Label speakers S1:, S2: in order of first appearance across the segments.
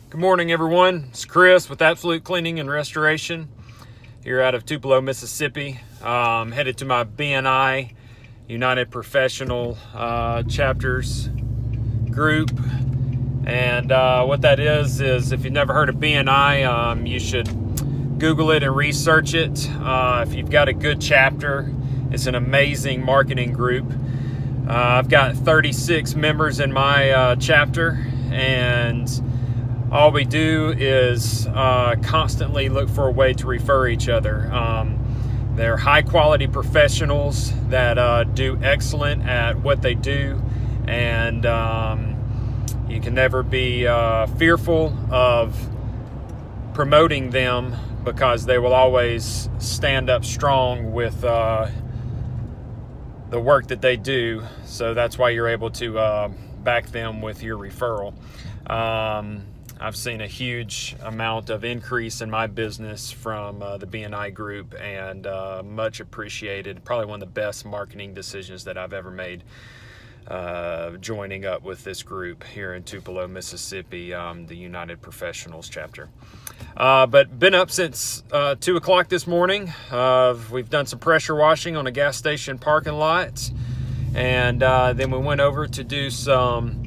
S1: Good morning, everyone. It's Chris with Absolute Cleaning and Restoration here out of Tupelo, Mississippi. Headed to my BNI, United Professional Chapters group. And what that is if you've never heard of BNI, you should Google it and research it. If you've got a good chapter, it's an amazing marketing group. I've got 36 members in my chapter, and all we do is constantly look for a way to refer each other. They're high quality professionals that do excellent at what they do, and you can never be fearful of promoting them because they will always stand up strong with the work that they do. So that's why you're able to back them with your referral. I've seen a huge amount of increase in my business from the BNI group, and much appreciated. Probably one of the best marketing decisions that I've ever made, joining up with this group here in Tupelo, Mississippi, the United Professionals chapter. But been up since 2 o'clock this morning. We've done some pressure washing on a gas station parking lot, and then we went over to do some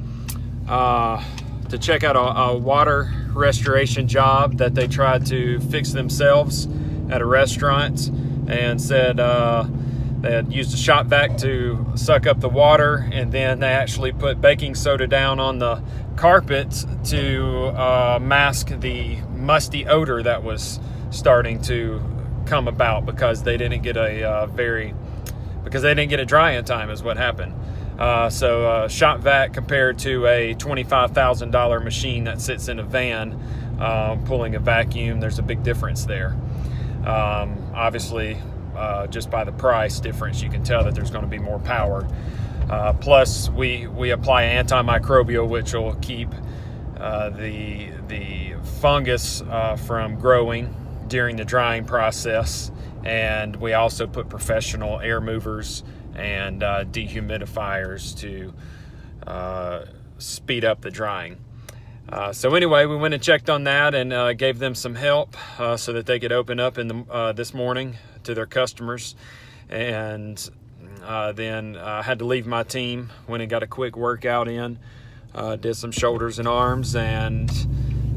S1: to check out a water restoration job that they tried to fix themselves at a restaurant, and said they had used a shop vac to suck up the water, and then they actually put baking soda down on the carpet to mask the musty odor that was starting to come about because they didn't get a dry in time is what happened. So shop vac compared to a $25,000 machine that sits in a van pulling a vacuum, there's a big difference there. Obviously, just by the price difference, you can tell that there's going to be more power. Plus, we apply antimicrobial, which will keep the fungus from growing during the drying process. And we also put professional air movers and dehumidifiers to speed up the drying. So anyway, we went and checked on that and gave them some help so that they could open up this morning to their customers. And then I had to leave my team, went and got a quick workout in, did some shoulders and arms, and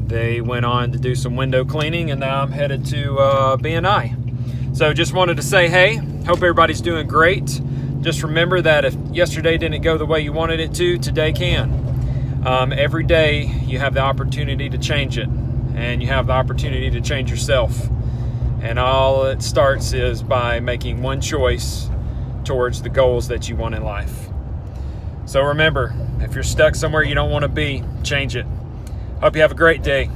S1: they went on to do some window cleaning, and now I'm headed to BNI. So just wanted to say, hey, hope everybody's doing great. Just remember that if yesterday didn't go the way you wanted it to, today can. Every day you have the opportunity to change it, and you have the opportunity to change yourself. And all it starts is by making one choice towards the goals that you want in life. So remember, if you're stuck somewhere you don't want to be, change it. Hope you have a great day.